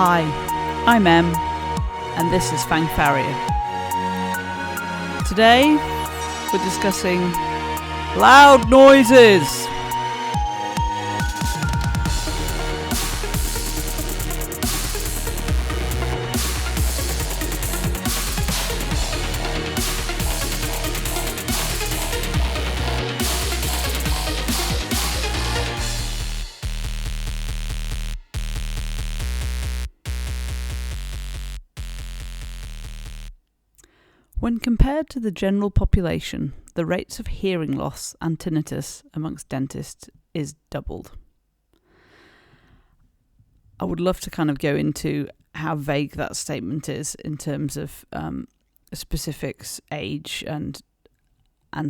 Hi, I'm Em, and this is Fang Farrier. Today, we're discussing loud noises. When compared to the general population, the rates of hearing loss and tinnitus amongst dentists is doubled. I would love to kind of go into how vague that statement is in terms of specifics, age and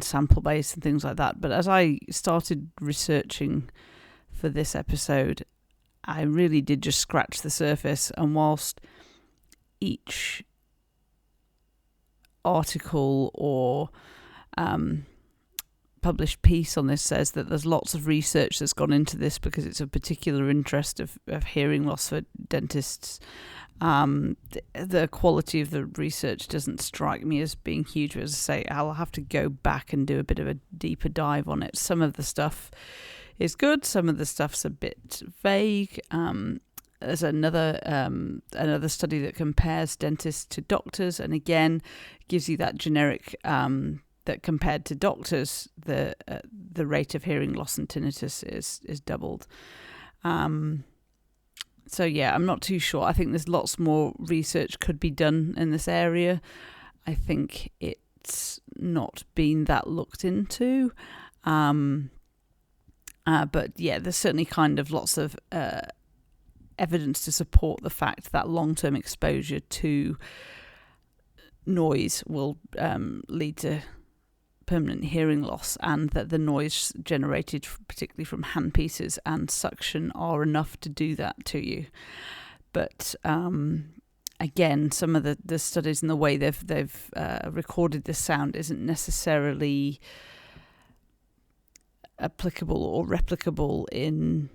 sample base and things like that. But as I started researching for this episode, I really did just scratch the surface. And whilst each article or published piece on this says that there's lots of research that's gone into this because it's of particular interest of hearing loss for dentists, the quality of the research doesn't strike me as being huge. As I say, I'll have to go back and do a bit of a deeper dive on it. Some of the stuff is good, some of the stuff's a bit vague. There's another study that compares dentists to doctors, and again gives you that generic that compared to doctors, the rate of hearing loss and tinnitus is doubled. So yeah, I'm not too sure. I think there's lots more research could be done in this area. I think it's not been that looked into, but yeah, there's certainly kind of lots of evidence to support the fact that long-term exposure to noise will lead to permanent hearing loss, and that the noise generated particularly from handpieces and suction are enough to do that to you. But again, some of the studies and the way they've recorded this sound isn't necessarily applicable or replicable in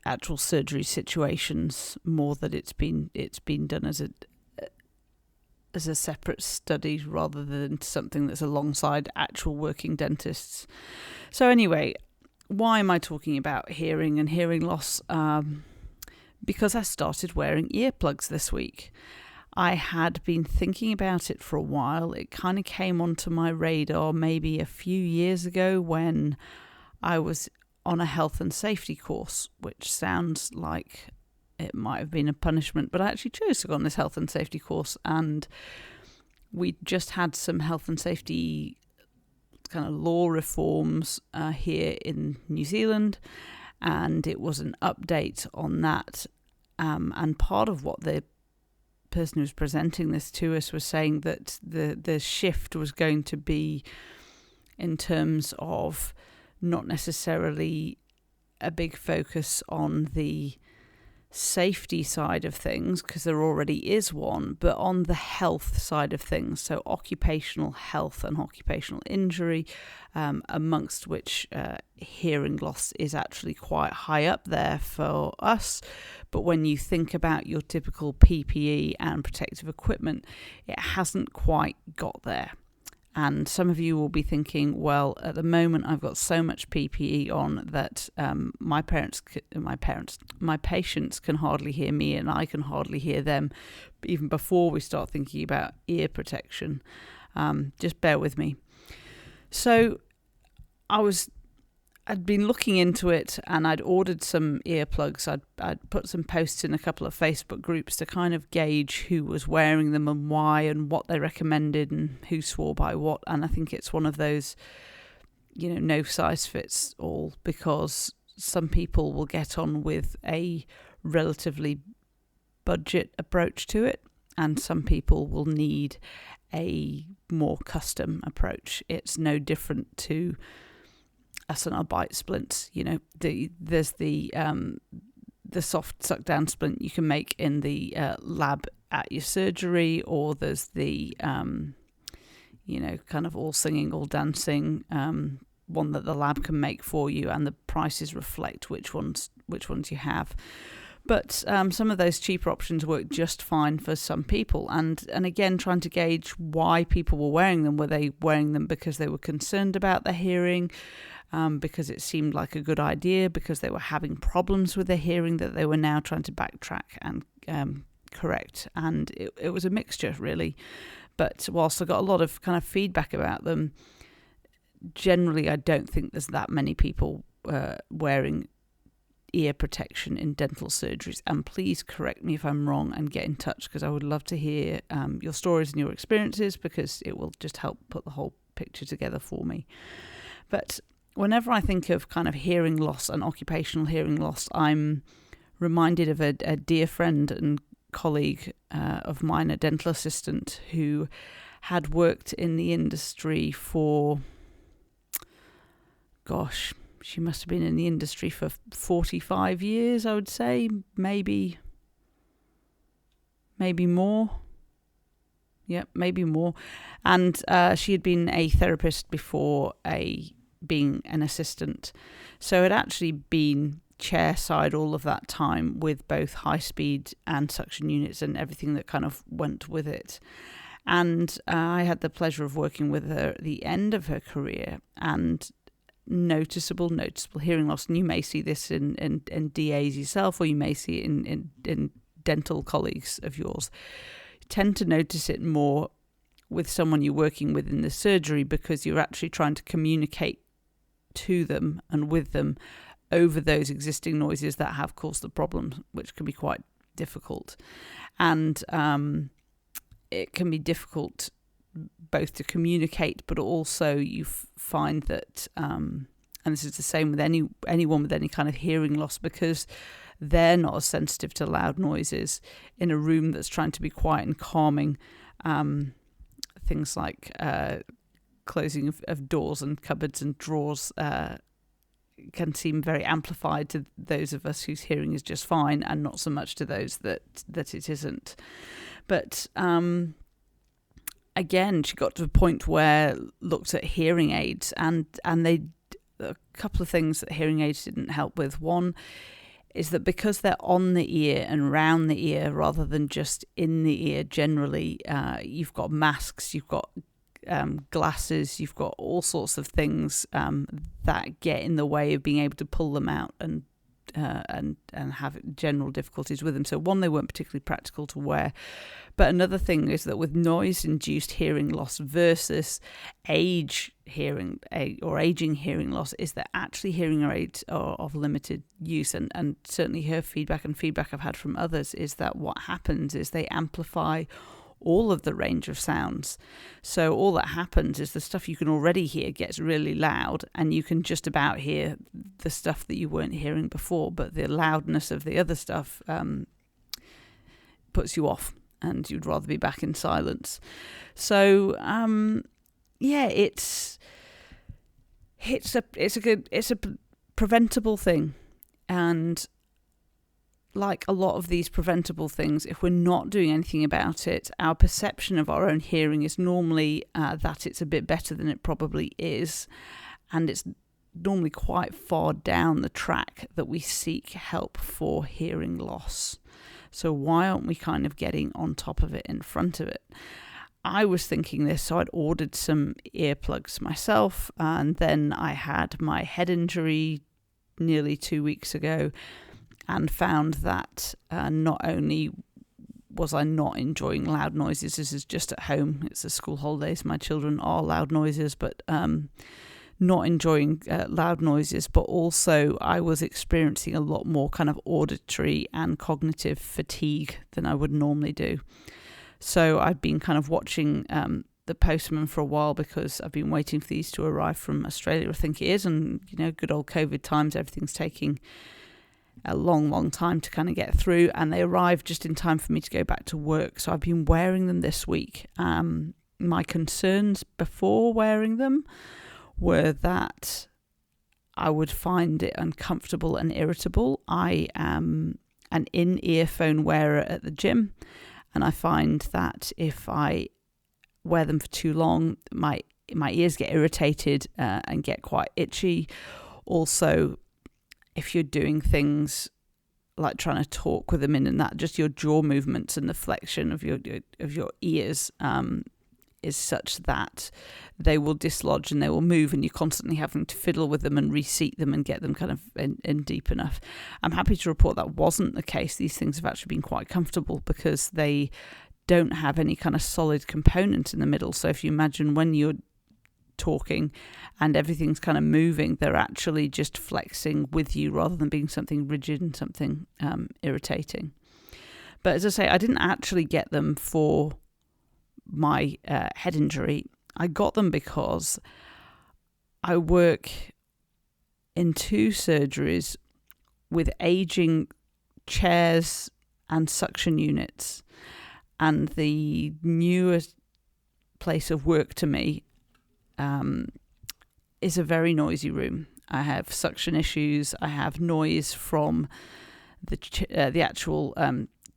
actual surgery situations, more that it's been done as a separate study rather than something that's alongside actual working dentists. So anyway, why am I talking about hearing and hearing loss? Because I started wearing earplugs this week. I had been thinking about it for a while. It kind of came onto my radar maybe a few years ago when I was on a health and safety course, which sounds like it might have been a punishment, but I actually chose to go on this health and safety course, and we just had some health and safety kind of law reforms here in New Zealand, and it was an update on that, and part of what the person who was presenting this to us was saying that the shift was going to be in terms of not necessarily a big focus on the safety side of things, because there already is one, but on the health side of things, so occupational health and occupational injury, amongst which hearing loss is actually quite high up there for us. But when you think about your typical PPE and protective equipment, it hasn't quite got there. And some of you will be thinking, well, at the moment I've got so much PPE on that my patients can hardly hear me and I can hardly hear them, even before we start thinking about ear protection. Just bear with me. So I'd been looking into it, and I'd ordered some earplugs. I'd put some posts in a couple of Facebook groups to kind of gauge who was wearing them and why and what they recommended and who swore by what. And I think it's one of those, no size fits all, because some people will get on with a relatively budget approach to it, and some people will need a more custom approach. It's no different to us and our bite splints. There's the soft suck down splint you can make in the lab at your surgery, or there's the kind of all singing, all dancing one that the lab can make for you, and the prices reflect which ones you have. But some of those cheaper options work just fine for some people. And again, trying to gauge why people were wearing them. Were they wearing them because they were concerned about their hearing, because it seemed like a good idea, because they were having problems with their hearing that they were now trying to backtrack and correct? And it was a mixture, really. But whilst I got a lot of kind of feedback about them, generally I don't think there's that many people wearing ear protection in dental surgeries. And please correct me if I'm wrong and get in touch, because I would love to hear your stories and your experiences, because it will just help put the whole picture together for me. But whenever I think of kind of hearing loss and occupational hearing loss, I'm reminded of a dear friend and colleague of mine, a dental assistant, who had worked in the industry for, gosh, she must have been in the industry for 45 years, I would say, maybe more. Yeah, maybe more. And she had been a therapist before being an assistant. So had actually been chairside all of that time, with both high speed and suction units and everything that kind of went with it. And I had the pleasure of working with her at the end of her career, and noticeable hearing loss. And you may see this in DAs yourself, or you may see it in dental colleagues of yours. You tend to notice it more with someone you're working with in the surgery, because you're actually trying to communicate to them and with them over those existing noises that have caused the problem, which can be quite difficult. And it can be difficult both to communicate, but also you find that, and this is the same with anyone with any kind of hearing loss, because they're not as sensitive to loud noises in a room that's trying to be quiet and calming. Things like closing of doors and cupboards and drawers can seem very amplified to those of us whose hearing is just fine, and not so much to those that it isn't. But again, she got to a point where looked at hearing aids, and they, a couple of things that hearing aids didn't help with. One is that because they're on the ear and round the ear rather than just in the ear generally, you've got masks, you've got glasses, you've got all sorts of things that get in the way of being able to pull them out and have general difficulties with them. So one, they weren't particularly practical to wear. But another thing is that with noise-induced hearing loss versus aging hearing loss, is that actually hearing aids are of limited use. And certainly her feedback and feedback I've had from others is that what happens is they amplify all of the range of sounds. So all that happens is the stuff you can already hear gets really loud, and you can just about hear the stuff that you weren't hearing before, but the loudness of the other stuff puts you off, and you'd rather be back in silence. So it's a preventable thing. And like a lot of these preventable things, if we're not doing anything about it, our perception of our own hearing is normally that it's a bit better than it probably is. And it's normally quite far down the track that we seek help for hearing loss. So why aren't we kind of getting on top of it, in front of it? I was thinking this, so I'd ordered some earplugs myself, and then I had my head injury nearly 2 weeks ago, and found that not only was I not enjoying loud noises, this is just at home, it's the school holidays, my children are loud noises, but not enjoying loud noises, but also I was experiencing a lot more kind of auditory and cognitive fatigue than I would normally do. So I've been kind of watching the postman for a while, because I've been waiting for these to arrive from Australia, I think it is, and good old COVID times, everything's taking a long time to kind of get through, and they arrived just in time for me to go back to work. So I've been wearing them this week. My concerns before wearing them were that I would find it uncomfortable and irritable. I am an in-earphone wearer at the gym, and I find that if I wear them for too long, my ears get irritated and get quite itchy. Also, if you're doing things like trying to talk with them in that just your jaw movements and the flexion of your ears is such that they will dislodge and they will move, and you're constantly having to fiddle with them and reseat them and get them kind of in deep enough. I'm happy to report that wasn't the case. These things have actually been quite comfortable because they don't have any kind of solid component in the middle. So if you imagine when you're talking and everything's kind of moving, they're actually just flexing with you rather than being something rigid and something irritating. But as I say, I didn't actually get them for my head injury. I got them because I work in 2 surgeries with aging chairs and suction units, and the newest place of work to me is a very noisy room. I have suction issues. I have noise from the actual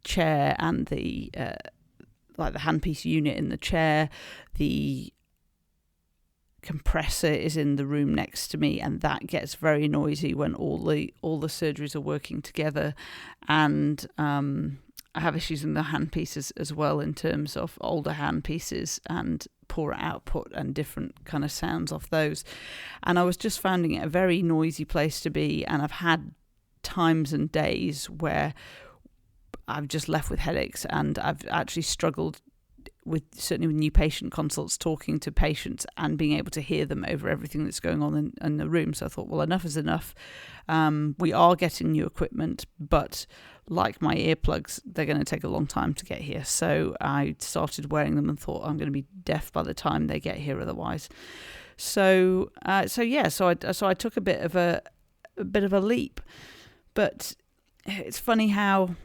chair and the like the handpiece unit in the chair. The compressor is in the room next to me, and that gets very noisy when all the surgeries are working together. And I have issues in the handpieces as well in terms of older handpieces and poor output and different kind of sounds off those. And I was just finding it a very noisy place to be, and I've had times and days where I've just left with headaches, and I've actually struggled with, certainly with new patient consults, talking to patients and being able to hear them over everything that's going on in the room. So I thought, well, enough is enough. We are getting new equipment, but like my earplugs, they're going to take a long time to get here. So I started wearing them and thought I'm going to be deaf by the time they get here otherwise. So I took a bit of a leap. But it's funny how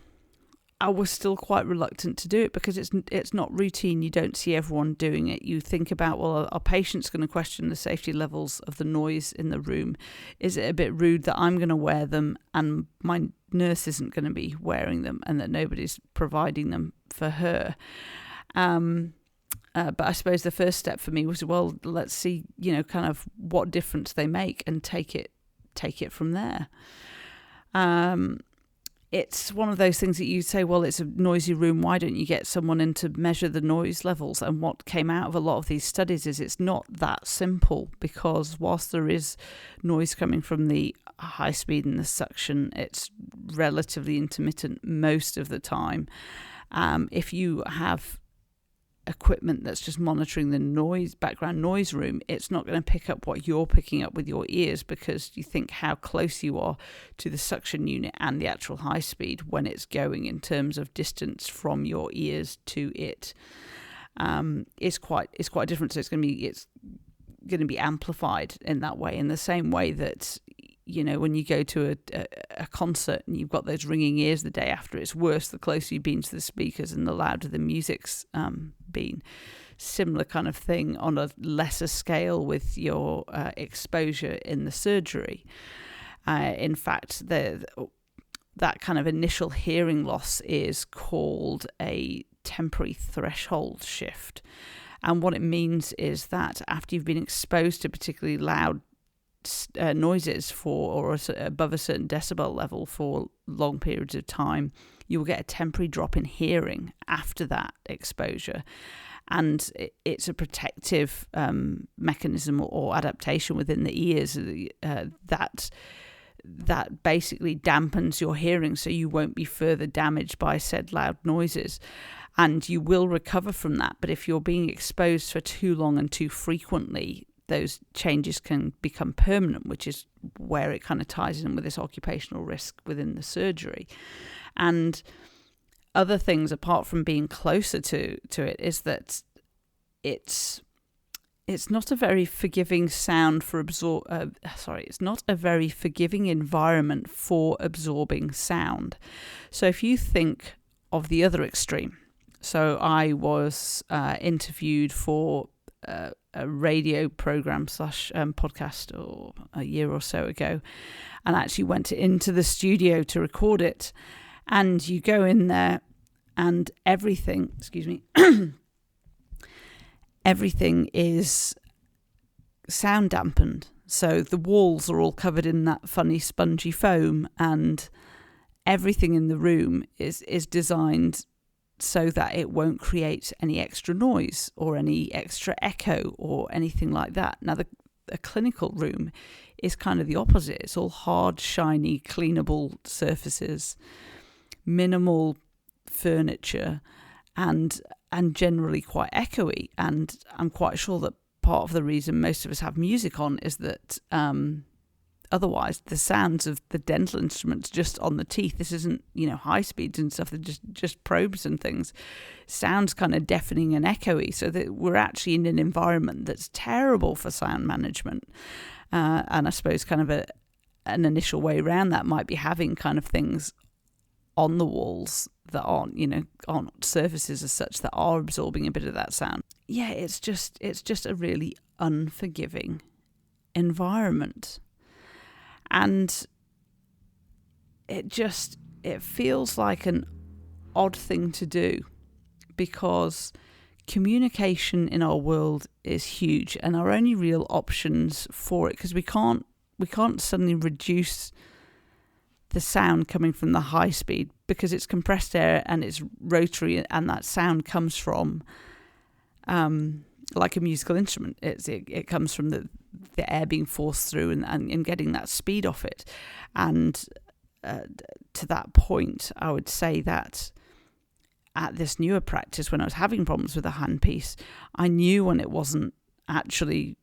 I was still quite reluctant to do it because it's not routine. You don't see everyone doing it. You think about, well, are patients going to question the safety levels of the noise in the room? Is it a bit rude that I'm going to wear them and my nurse isn't going to be wearing them, and that nobody's providing them for her? But I suppose the first step for me was, well, let's see, kind of what difference they make and take it from there. It's one of those things that you say, well, it's a noisy room. Why don't you get someone in to measure the noise levels? And what came out of a lot of these studies is it's not that simple, because whilst there is noise coming from the high speed and the suction, it's relatively intermittent most of the time. If you have equipment that's just monitoring the background noise room, it's not going to pick up what you're picking up with your ears, because you think how close you are to the suction unit and the actual high speed when it's going in terms of distance from your ears to it. It's quite different. So it's going to be amplified in that way, in the same way that when you go to a concert and you've got those ringing ears the day after, it's worse the closer you've been to the speakers and the louder the music's been. Similar kind of thing on a lesser scale with your exposure in the surgery. In fact, that kind of initial hearing loss is called a temporary threshold shift. And what it means is that after you've been exposed to particularly loud noises above a certain decibel level for long periods of time, you will get a temporary drop in hearing after that exposure. And it's a protective mechanism or adaptation within the ears that basically dampens your hearing, so you won't be further damaged by said loud noises. And you will recover from that. But if you're being exposed for too long and too frequently, those changes can become permanent, which is where it kind of ties in with this occupational risk within the surgery. And other things, apart from being closer to it, is that it's not a very forgiving sound for it's not a very forgiving environment for absorbing sound. So if you think of the other extreme, so I was interviewed for a radio program / podcast or a year or so ago, and actually went into the studio to record it. And you go in there and everything is sound dampened. So the walls are all covered in that funny spongy foam, and everything in the room is designed so that it won't create any extra noise or any extra echo or anything like that. Now, a clinical room is kind of the opposite. It's all hard, shiny, cleanable surfaces, minimal furniture, and generally quite echoey. And I'm quite sure that part of the reason most of us have music on is that otherwise the sounds of the dental instruments just on the teeth, this isn't, high speeds and stuff, they're just probes and things, sounds kind of deafening and echoey, so that we're actually in an environment that's terrible for sound management. And I suppose kind of an initial way around that might be having kind of things on the walls that aren't surfaces as such that are absorbing a bit of that sound. Yeah, it's just a really unforgiving environment. And it feels like an odd thing to do, because communication in our world is huge, and our only real options for it, because we can't suddenly reduce the sound coming from the high speed, because it's compressed air and it's rotary, and that sound comes from like a musical instrument. It comes from the air being forced through and getting that speed off it. And to that point, I would say that at this newer practice, when I was having problems with a handpiece, I knew when it wasn't actually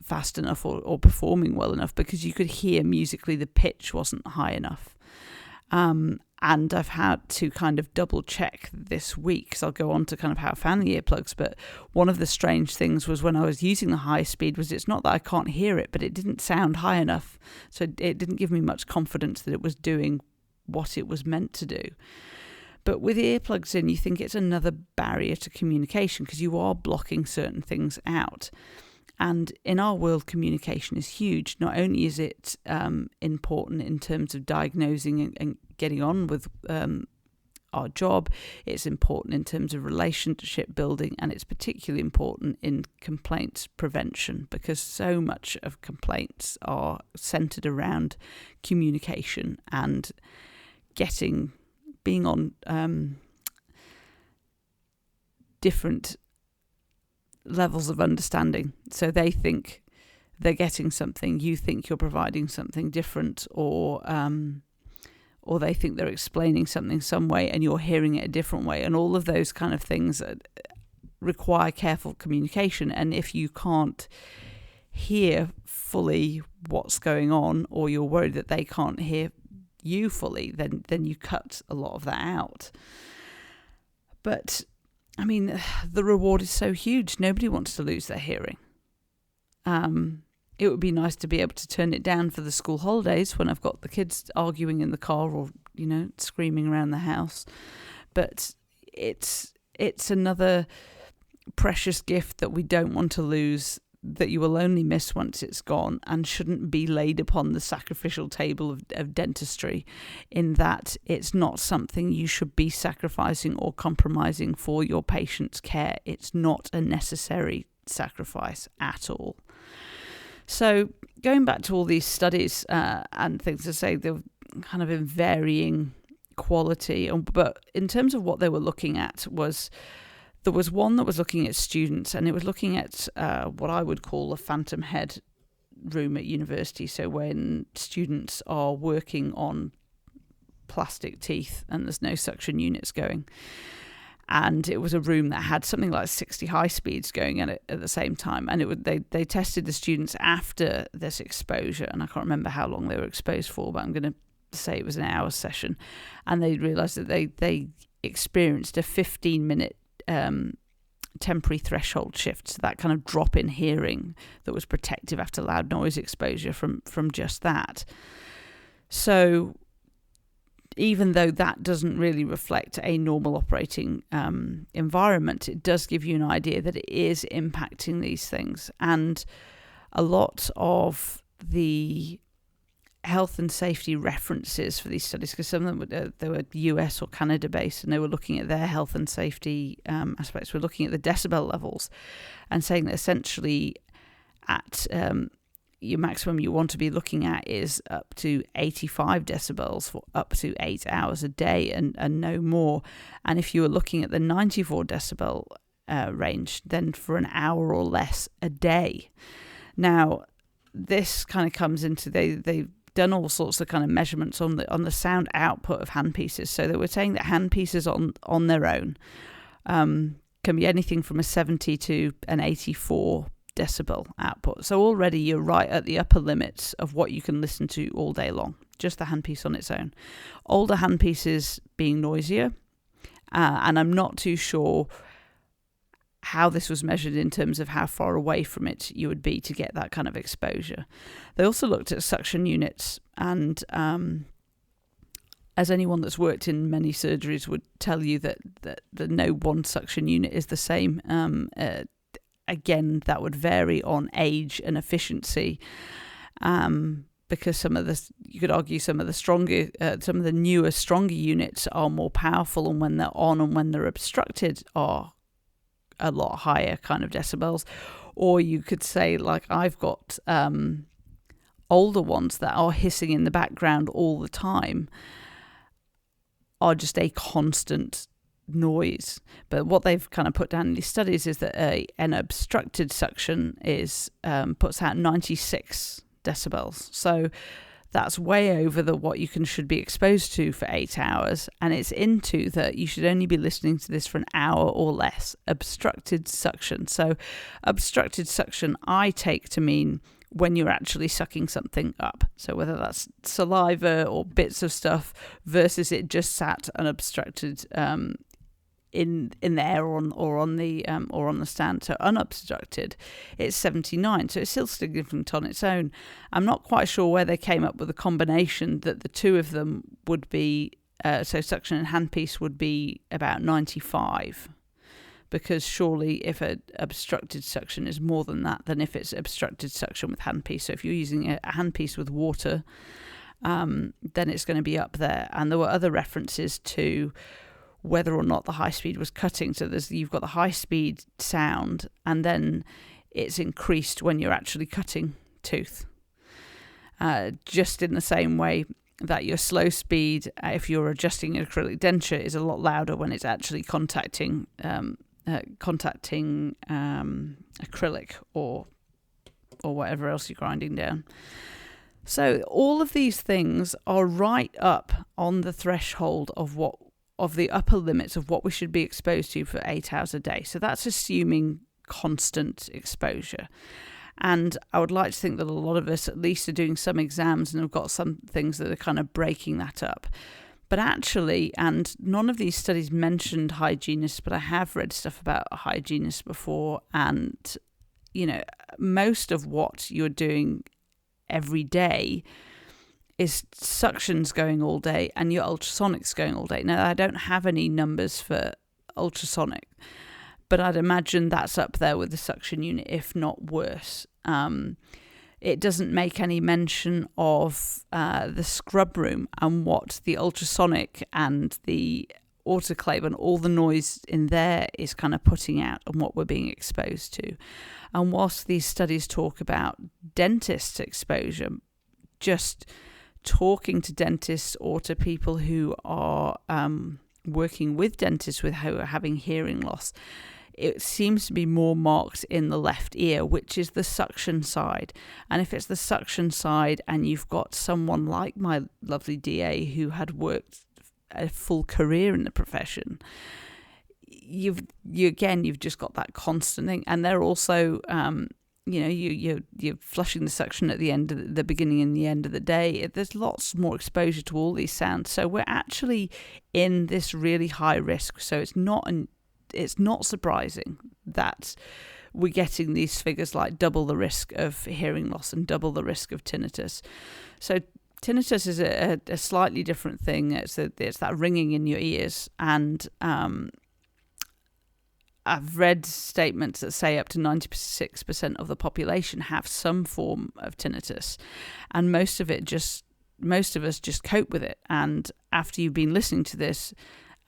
fast enough or performing well enough, because you could hear musically the pitch wasn't high enough. And I've had to kind of double check this week, because I'll go on to kind of how I found the earplugs. But one of the strange things was when I was using the high speed was it's not that I can't hear it, but it didn't sound high enough. So it didn't give me much confidence that it was doing what it was meant to do. But with earplugs in, you think it's another barrier to communication, because you are blocking certain things out. And in our world, communication is huge. Not only is it important in terms of diagnosing and getting on with our job, it's important in terms of relationship building, and it's particularly important in complaints prevention, because so much of complaints are centered around communication and being on different levels of understanding. So they think they're getting something, you think you're providing something different, or they think they're explaining something some way and you're hearing it a different way. And all of those kind of things require careful communication. And if you can't hear fully what's going on, or you're worried that they can't hear you fully, then you cut a lot of that out. But I mean, the reward is so huge. Nobody wants to lose their hearing. It would be nice to be able to turn it down for the school holidays when I've got the kids arguing in the car or, screaming around the house. But it's another precious gift that we don't want to lose, that you will only miss once it's gone, and shouldn't be laid upon the sacrificial table of dentistry, in that it's not something you should be sacrificing or compromising for your patient's care. It's not a necessary sacrifice at all. So going back to all these studies and things to say, they're kind of in varying quality, but in terms of what they were looking at there was one that was looking at students, and it was looking at what I would call a phantom head room at university. So when students are working on plastic teeth and there's no suction units going. And it was a room that had something like 60 high speeds going at it at the same time. And they tested the students after this exposure, and I can't remember how long they were exposed for, but I'm going to say it was an hour session. And they realised that they experienced a 15-minute temporary threshold shift, so that kind of drop in hearing that was protective after loud noise exposure from just that. So even though that doesn't really reflect a normal operating environment, it does give you an idea that it is impacting these things. And a lot of the health and safety references for these studies, because some of them they were US or Canada based, and they were looking at their health and safety aspects. We're looking at the decibel levels and saying that essentially at your maximum you want to be looking at is up to 85 decibels for up to 8 hours a day and no more. And if you were looking at the 94 decibel range, then for an hour or less a day. Now, this kind of comes into, they've done all sorts of kind of measurements on the sound output of handpieces. So they were saying that handpieces on their own can be anything from a 70 to an 84 decibel output. So already you're right at the upper limits of what you can listen to all day long, just the handpiece on its own. Older handpieces being noisier, and I'm not too sure how this was measured in terms of how far away from it you would be to get that kind of exposure. They also looked at suction units, and as anyone that's worked in many surgeries would tell you that no one suction unit is the same. Again, that would vary on age and efficiency, because you could argue some of the newer, stronger units are more powerful, and when they're on and when they're obstructed are a lot higher kind of decibels. Or you could say, like I've got older ones that are hissing in the background all the time, are just a constant noise. But what they've kind of put down in these studies is that an obstructed suction puts out 96 decibels. So that's way over what you should be exposed to for 8 hours. And it's into that you should only be listening to this for an hour or less. Obstructed suction. So obstructed suction I take to mean when you're actually sucking something up. So whether that's saliva or bits of stuff versus it just sat unobstructed in the air or on the stand. So unobstructed, it's 79. So it's still significant on its own. I'm not quite sure where they came up with the combination that the two of them would be, so suction and handpiece would be about 95. Because surely if an obstructed suction is more than that than if it's obstructed suction with handpiece. So if you're using a handpiece with water, then it's going to be up there. And there were other references to whether or not the high speed was cutting. So you've got the high speed sound, and then it's increased when you're actually cutting tooth. Just in the same way that your slow speed, if you're adjusting an acrylic denture, is a lot louder when it's actually contacting acrylic or whatever else you're grinding down. So all of these things are right up on the threshold of the upper limits of what we should be exposed to for 8 hours a day. So that's assuming constant exposure. And I would like to think that a lot of us at least are doing some exams and have got some things that are kind of breaking that up. But actually, and none of these studies mentioned hygienists, but I have read stuff about hygienists before, and, most of what you're doing every day is suctions going all day and your ultrasonics going all day. Now, I don't have any numbers for ultrasonic, but I'd imagine that's up there with the suction unit, if not worse. It doesn't make any mention of the scrub room and what the ultrasonic and the autoclave and all the noise in there is kind of putting out and what we're being exposed to. And whilst these studies talk about dentist exposure, just talking to dentists or to people who are working with dentists who are having hearing loss, it seems to be more marked in the left ear, which is the suction side. And if it's the suction side and you've got someone like my lovely DA who had worked a full career in the profession, you've just got that constant thing. And they're also you're flushing the suction at the beginning and the end of the day. There's lots more exposure to all these sounds. So we're actually in this really high risk. So it's not surprising that we're getting these figures like double the risk of hearing loss and double the risk of tinnitus. So tinnitus is a slightly different thing. It's that ringing in your ears, and I've read statements that say up to 96% of the population have some form of tinnitus, and most of us just cope with it. And after you've been listening to this,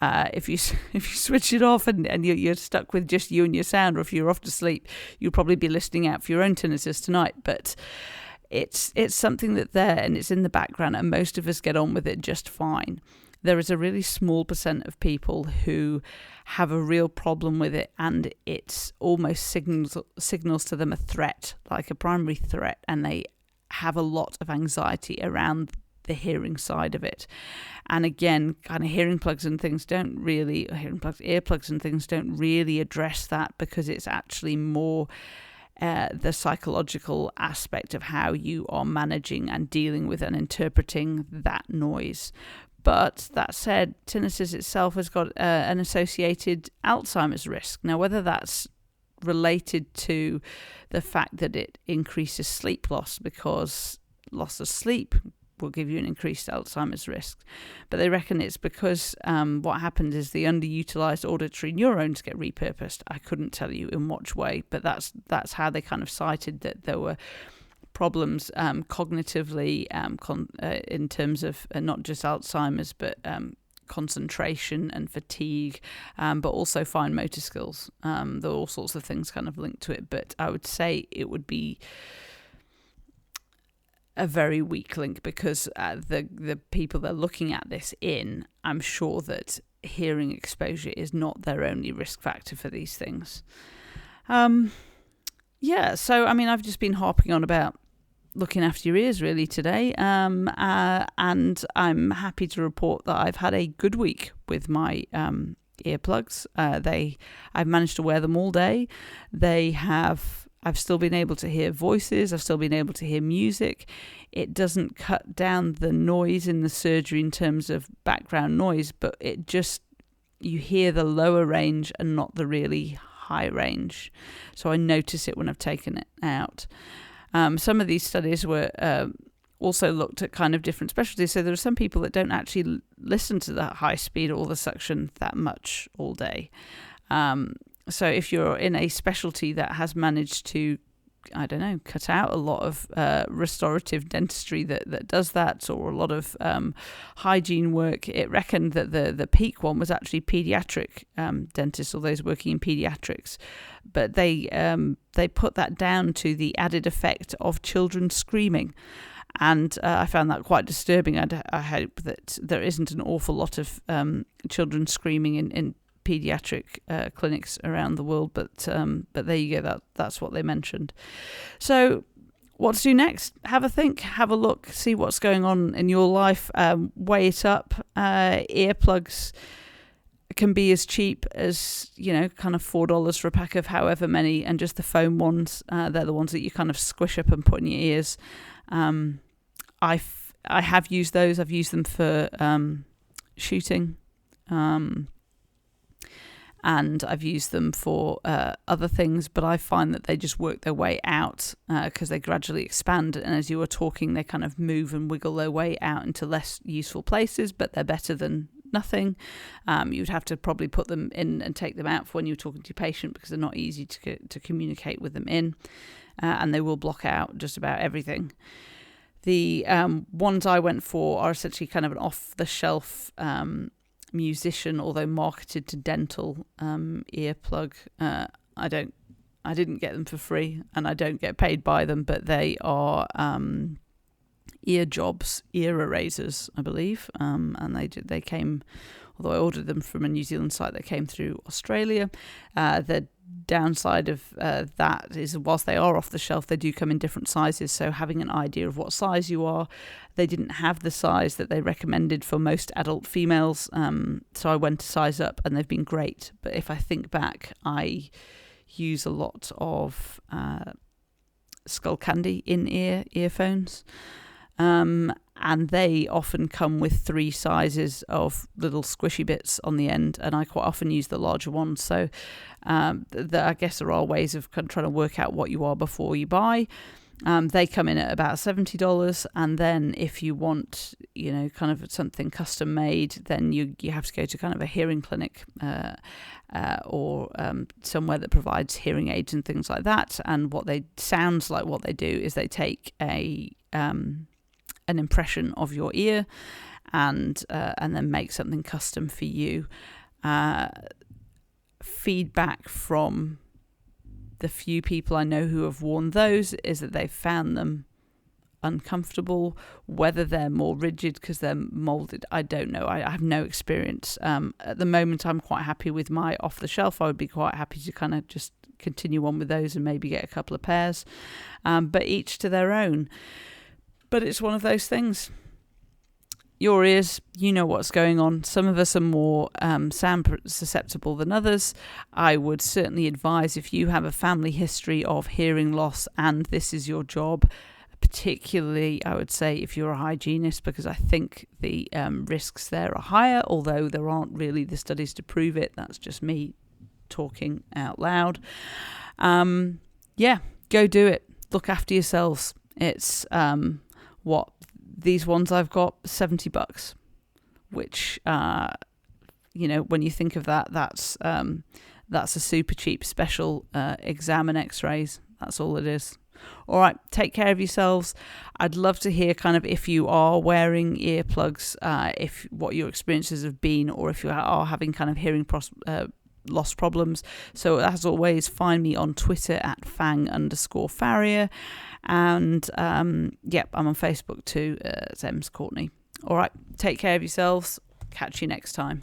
if you switch it off and you're stuck with just you and your sound, or if you're off to sleep, you'll probably be listening out for your own tinnitus tonight. But it's something that's there and it's in the background, and most of us get on with it just fine. There is a really small percent of people who have a real problem with it, and it's almost signals to them a threat, like a primary threat, and they have a lot of anxiety around the hearing side of it. And again, kind of earplugs and things don't really address that, because it's actually more the psychological aspect of how you are managing and dealing with and interpreting that noise. But that said, tinnitus itself has got an associated Alzheimer's risk. Now, whether that's related to the fact that it increases sleep loss, because loss of sleep will give you an increased Alzheimer's risk, but they reckon it's because what happens is the underutilized auditory neurons get repurposed. I couldn't tell you in which way, but that's how they kind of cited that there were problems cognitively in terms of not just Alzheimer's, but concentration and fatigue, but also fine motor skills. There are all sorts of things kind of linked to it, but I would say it would be a very weak link, because the people they're looking at this in, I'm sure that hearing exposure is not their only risk factor for these things. So I mean, I've just been harping on about looking after your ears really today, and I'm happy to report that I've had a good week with my earplugs. I've managed to wear them all day. I've still been able to hear voices. I've still been able to hear music. It doesn't cut down the noise in the surgery in terms of background noise, but you hear the lower range and not the really high range. So I notice it when I've taken it out. Some of these studies were also looked at kind of different specialties. So there are some people that don't actually listen to the high speed or the suction that much all day. So if you're in a specialty that has managed to, I don't know, cut out a lot of restorative dentistry that does that, or a lot of hygiene work, it reckoned that the peak one was actually pediatric dentists, or those working in pediatrics. But they put that down to the added effect of children screaming. And I found that quite disturbing. I hope that there isn't an awful lot of children screaming in pediatric clinics around the world, but there you go. That's what they mentioned. So what to do next? Have a think, have a look, see what's going on in your life, weigh it up. Earplugs can be as cheap as, kind of $4 for a pack of however many, and just the foam ones, they're the ones that you kind of squish up and put in your ears. I have used those. I've used them for shooting, and I've used them for other things, but I find that they just work their way out because they gradually expand, and as you were talking, they kind of move and wiggle their way out into less useful places, but they're better than nothing. You'd have to probably put them in and take them out for when you're talking to your patient, because they're not easy to communicate with them in, and they will block out just about everything. The ones I went for are essentially kind of an off-the-shelf musician, although marketed to dental earplug. I didn't get them for free, and I don't get paid by them, but they are ear jobs, ear erasers, I believe, and they came, although I ordered them from a New Zealand site, they came through Australia. The downside of that is, whilst they are off the shelf, they do come in different sizes, so having an idea of what size you are. They didn't have the size that they recommended for most adult females, so I went to size up, and they've been great. But if I think back, I use a lot of skull candy in-ear earphones, and they often come with 3 sizes of little squishy bits on the end, and I quite often use the larger ones. So I guess there are ways of kind of trying to work out what you are before you buy. They come in at about $70, and then if you want, kind of something custom made, then you have to go to kind of a hearing clinic or somewhere that provides hearing aids and things like that. And what they do is they take an impression of your ear and then make something custom for you. Feedback from the few people I know who have worn those is that they've found them uncomfortable. Whether they're more rigid because they're molded, I don't know. I have no experience. At the moment, I'm quite happy with my off the shelf. I would be quite happy to kind of just continue on with those and maybe get a couple of pairs, but each to their own. But it's one of those things. Your ears, you know what's going on. Some of us are more sound susceptible than others. I would certainly advise, if you have a family history of hearing loss and this is your job, particularly I would say if you're a hygienist, because I think the risks there are higher, although there aren't really the studies to prove it. That's just me talking out loud. Go do it. Look after yourselves. It's these ones I've got $70, which when you think of that, that's a super cheap special exam and x-rays. That's all it is. All right, take care of yourselves. I'd love to hear kind of if you are wearing earplugs, if what your experiences have been, or if you are having kind of hearing loss problems. So as always, find me on Twitter at Fang_Farrier. And I'm on Facebook too. It's Ems Courtney. All right, take care of yourselves. Catch you next time.